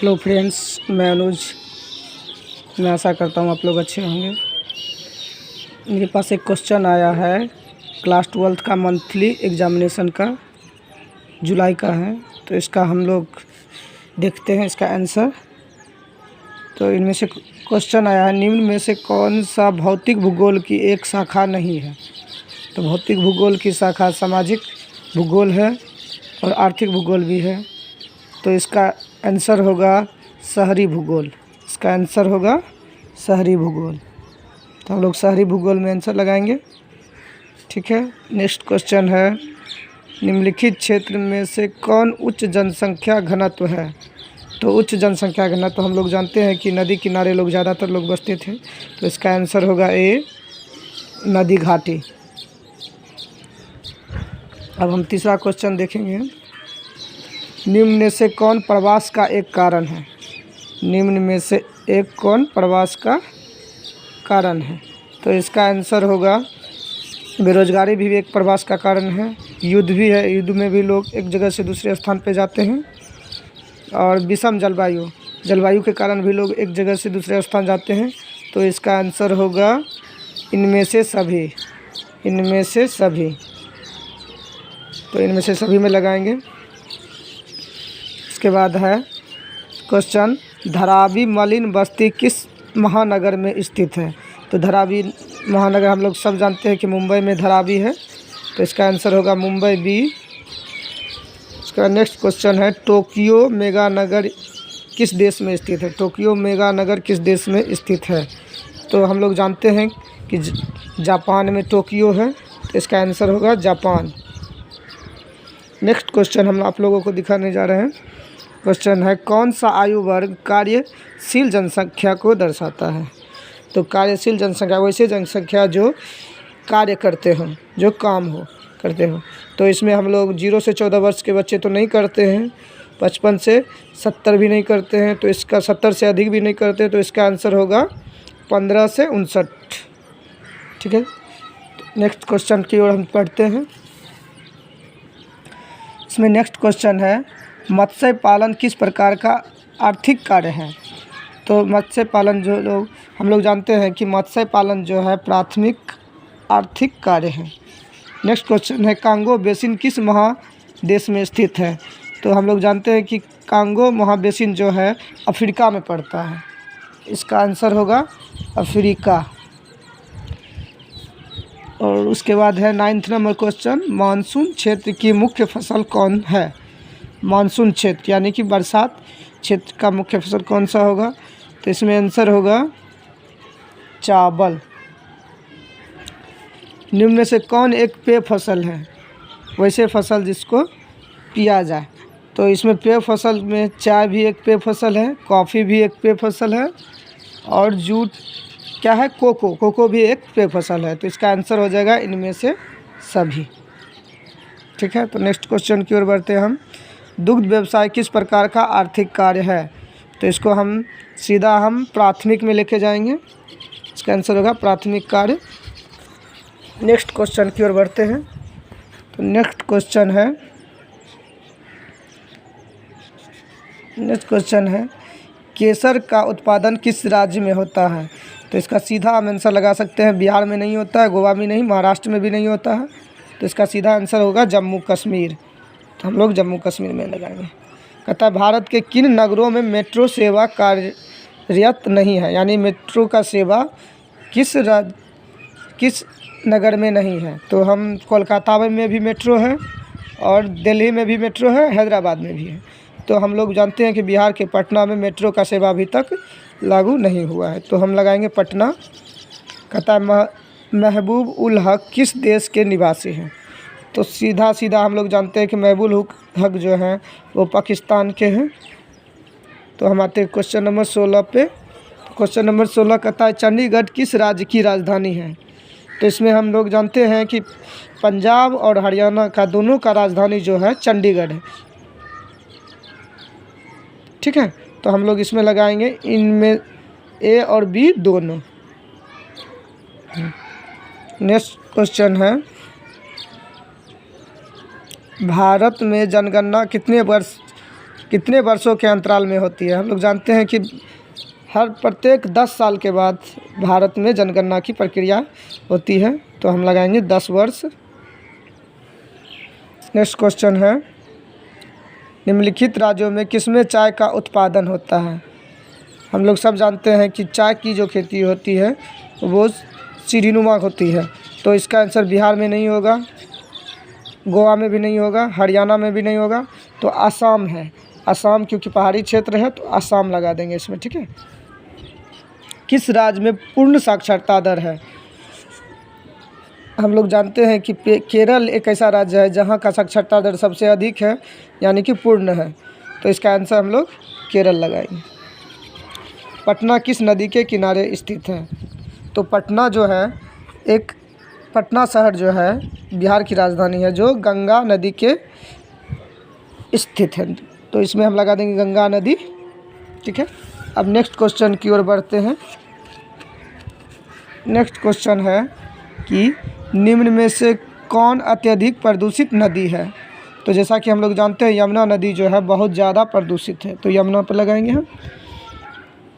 Hello friends, मैं अनुज। मैं आशा करता हूँ आप लोग अच्छे होंगे। मेरे पास एक क्वेश्चन आया है क्लास 12th का मंथली एग्जामिनेशन का, जुलाई का है। तो इसका हम लोग देखते हैं इसका आंसर। तो इनमें से क्वेश्चन आया है, निम्न में से कौन सा भौतिक भूगोल की एक शाखा नहीं है। तो भौतिक भूगोल की शाखा सामाजिक भूगोल है और आर्थिक भूगोल भी है। तो इसका आंसर होगा शहरी भूगोल। इसका आंसर होगा शहरी भूगोल। तो हम लोग शहरी भूगोल में आंसर लगाएंगे। ठीक है। नेक्स्ट क्वेश्चन है, निम्नलिखित क्षेत्र में से कौन उच्च जनसंख्या घनत्व है। तो उच्च जनसंख्या घनत्व हम लोग जानते हैं कि नदी किनारे लोग ज़्यादातर लोग बसते थे। तो इसका आंसर होगा ए, नदी घाटी। अब हम तीसरा क्वेश्चन देखेंगे, निम्न में से कौन प्रवास का एक कारण है। निम्न में से एक कौन प्रवास का कारण है। तो इसका आंसर होगा बेरोजगारी भी एक प्रवास का कारण है, युद्ध भी है, युद्ध में भी लोग एक जगह से दूसरे स्थान पर जाते हैं, और विषम जलवायु के कारण भी लोग एक जगह से दूसरे स्थान जाते हैं। तो इसका आंसर होगा इनमें से सभी। इनमें से सभी। तो इनमें से सभी में लगाएंगे। इसके बाद है क्वेश्चन, धारावी मलिन बस्ती किस महानगर में स्थित है। तो धारावी महानगर हम लोग सब जानते हैं कि मुंबई में धारावी है। तो इसका आंसर होगा मुंबई बी। इसका नेक्स्ट क्वेश्चन है, टोक्यो मेगा नगर किस देश में स्थित है। टोक्यो मेगा नगर किस देश में स्थित है। तो हम लोग जानते हैं कि जापान में टोक्यो है। तो इसका आंसर होगा जापान। नेक्स्ट क्वेश्चन हम आप लोगों को दिखाने जा रहे हैं। क्वेश्चन है, कौन सा आयु वर्ग कार्यशील जनसंख्या को दर्शाता है। तो कार्यशील जनसंख्या वैसे जनसंख्या जो कार्य करते हों, जो काम करते हों। तो इसमें हम लोग 0 से 14 वर्ष के बच्चे तो नहीं करते हैं, 55 से 70 भी नहीं करते हैं, तो इसका 70 से अधिक भी नहीं करते। तो इसका आंसर होगा 15 से 59। ठीक है। नेक्स्ट क्वेश्चन की ओर हम पढ़ते हैं। इसमें नेक्स्ट क्वेश्चन है, मत्स्य पालन किस प्रकार का आर्थिक कार्य है। तो मत्स्य पालन हम लोग जानते हैं कि मत्स्य पालन जो है प्राथमिक आर्थिक कार्य है। नेक्स्ट क्वेश्चन है, कांगो बेसिन किस महादेश में स्थित है। तो हम लोग जानते हैं कि कांगो महाबेसिन जो है अफ्रीका में पड़ता है। इसका आंसर होगा अफ्रीका। और उसके बाद है 9th नंबर क्वेश्चन, मानसून क्षेत्र की मुख्य फसल कौन है। मानसून क्षेत्र यानी कि बरसात क्षेत्र का मुख्य फसल कौन सा होगा। तो इसमें आंसर होगा चावल। निम्न में से कौन एक पेय फसल है, वैसे फसल जिसको पिया जाए। तो इसमें पेय फसल में चाय भी एक पेय फसल है, कॉफ़ी भी एक पेय फसल है, और जूट क्या है, कोको भी एक पेय फसल है। तो इसका आंसर हो जाएगा इनमें से सभी। ठीक है। तो नेक्स्ट क्वेश्चन की ओर बढ़ते हैं हम, दुग्ध व्यवसाय किस प्रकार का आर्थिक कार्य है। तो इसको हम सीधा प्राथमिक में लेके जाएंगे। इसका आंसर होगा प्राथमिक कार्य। नेक्स्ट क्वेश्चन की ओर बढ़ते हैं। तो नेक्स्ट क्वेश्चन है, केसर का उत्पादन किस राज्य में होता है। तो इसका सीधा हम आंसर लगा सकते हैं, बिहार में नहीं होता है, गोवा में नहीं, महाराष्ट्र में भी नहीं होता है। तो इसका सीधा आंसर होगा जम्मू कश्मीर। तो हम लोग जम्मू कश्मीर में लगाएंगे। कहता है, भारत के किन नगरों में मेट्रो सेवा कार्यरत नहीं है। यानी मेट्रो का सेवा किस नगर में नहीं है। तो हम कोलकाता में भी मेट्रो है, और दिल्ली में भी मेट्रो है, हैदराबाद में भी है। तो हम लोग जानते हैं कि बिहार के पटना में मेट्रो का सेवा अभी तक लागू नहीं हुआ है। तो हम लगाएंगे पटना। कहता है, महबूब उल हक किस देश के निवासी हैं। तो सीधा हम लोग जानते हैं कि महबूब हक जो हैं वो पाकिस्तान के हैं। तो हम आते हैं क्वेश्चन नंबर 16 पे। क्वेश्चन नंबर 16 कहता है, चंडीगढ़ किस राज्य की राजधानी है। तो इसमें हम लोग जानते हैं कि पंजाब और हरियाणा का दोनों का राजधानी जो है चंडीगढ़ है। ठीक है। तो हम लोग इसमें लगाएंगे इनमें ए और बी दोनों। नेक्स्ट क्वेश्चन है, भारत में जनगणना कितने वर्ष कितने वर्षों के अंतराल में होती है? हम लोग जानते हैं कि हर प्रत्येक 10 साल के बाद भारत में जनगणना की प्रक्रिया होती है, तो हम लगाएंगे 10 वर्ष। नेक्स्ट क्वेश्चन है, निम्नलिखित राज्यों में किसमें चाय का उत्पादन होता है? हम लोग सब जानते हैं कि चाय की जो खेती होती है वो सीढ़ीनुमा होती है, तो इसका आंसर बिहार में नहीं होगा, गोवा में भी नहीं होगा, हरियाणा में भी नहीं होगा, तो असम है। असम क्योंकि पहाड़ी क्षेत्र है तो असम लगा देंगे इसमें, ठीक है। किस राज्य में पूर्ण साक्षरता दर है? हम लोग जानते हैं कि केरल एक ऐसा राज्य है जहाँ का साक्षरता दर सबसे अधिक है, यानी कि पूर्ण है, तो इसका आंसर हम लोग केरल लगाएंगे। पटना किस नदी के किनारे स्थित है? तो पटना जो है पटना शहर जो है बिहार की राजधानी है, जो गंगा नदी के स्थित है, तो इसमें हम लगा देंगे गंगा नदी, ठीक है। अब नेक्स्ट क्वेश्चन की ओर बढ़ते हैं। नेक्स्ट क्वेश्चन है कि निम्न में से कौन अत्यधिक प्रदूषित नदी है? तो जैसा कि हम लोग जानते हैं यमुना नदी जो है बहुत ज़्यादा प्रदूषित है, तो यमुना पर लगाएंगे हम।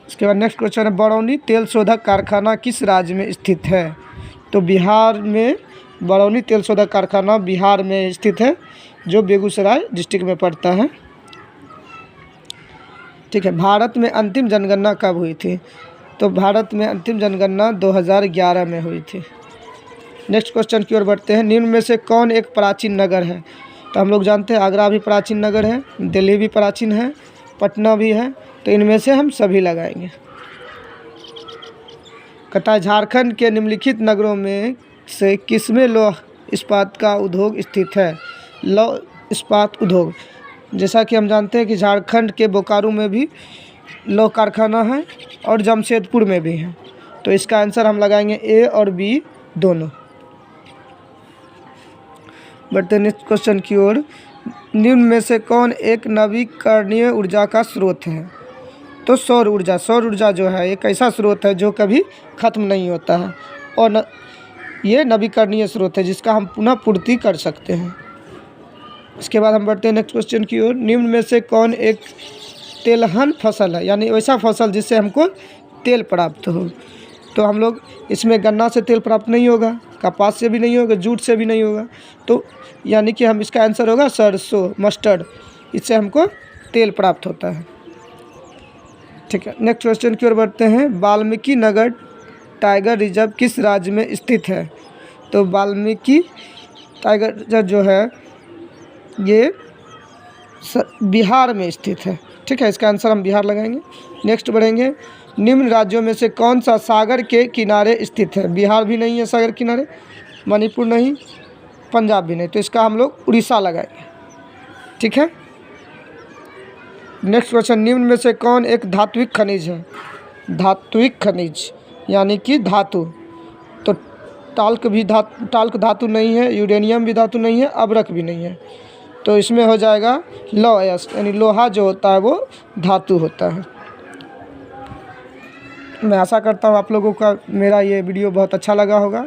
इसके बाद नेक्स्ट क्वेश्चन है, बरौनी तेल शोधक कारखाना किस राज्य में स्थित है? तो बिहार में बरौनी तेल शोधक कारखाना बिहार में स्थित है, जो बेगूसराय डिस्ट्रिक्ट में पड़ता है, ठीक है। भारत में अंतिम जनगणना कब हुई थी? तो भारत में अंतिम जनगणना 2011 में हुई थी। नेक्स्ट क्वेश्चन की ओर बढ़ते हैं, निम्न में से कौन एक प्राचीन नगर है? तो हम लोग जानते हैं आगरा भी प्राचीन नगर है, दिल्ली भी प्राचीन है, पटना भी है, तो इनमें से हम सभी लगाएंगे। कहता है झारखंड के निम्नलिखित नगरों में से किसमें लौह इस्पात का उद्योग स्थित है? लौह इस्पात उद्योग, जैसा कि हम जानते हैं कि झारखंड के बोकारो में भी लौह कारखाना है और जमशेदपुर में भी है, तो इसका आंसर हम लगाएंगे ए और बी दोनों। बढ़ते नेक्स्ट क्वेश्चन की ओर, निम्न में से कौन एक नवीकरणीय ऊर्जा का स्रोत है? तो सौर ऊर्जा। सौर ऊर्जा जो है एक ऐसा स्रोत है जो कभी ख़त्म नहीं होता है और ये नवीकरणीय स्रोत है जिसका हम पुनः पूर्ति कर सकते हैं। इसके बाद हम बढ़ते हैं नेक्स्ट क्वेश्चन की ओर, निम्न में से कौन एक तेलहन फसल है, यानी वैसा फसल जिससे हमको तेल प्राप्त हो? तो हम लोग इसमें गन्ना से तेल प्राप्त नहीं होगा, कपास से भी नहीं होगा, जूट से भी नहीं होगा, तो यानी कि हम इसका आंसर होगा सरसों, मस्टर्ड, इससे हमको तेल प्राप्त होता है, ठीक है। नेक्स्ट क्वेश्चन की ओर बढ़ते हैं, वाल्मीकि नगर टाइगर रिजर्व किस राज्य में स्थित है? तो वाल्मीकि टाइगर रिजर्व जो है ये बिहार में स्थित है, ठीक है, इसका आंसर हम बिहार लगाएंगे। नेक्स्ट बढ़ेंगे, निम्न राज्यों में से कौन सा सागर के किनारे स्थित है? बिहार भी नहीं है सागर किनारे, मणिपुर नहीं, पंजाब भी नहीं, तो इसका हम लोग उड़ीसा लगाएंगे, ठीक है। नेक्स्ट क्वेश्चन, निम्न में से कौन एक धात्विक खनिज है? धात्विक खनिज यानी कि धातु, तो टाल्क धातु नहीं है, यूरेनियम भी धातु नहीं है, अबरक भी नहीं है, तो इसमें हो जाएगा लौह, यानी लोहा जो होता है वो धातु होता है। मैं आशा करता हूँ आप लोगों का मेरा ये वीडियो बहुत अच्छा लगा होगा।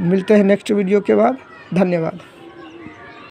मिलते हैं नेक्स्ट वीडियो के बाद, धन्यवाद।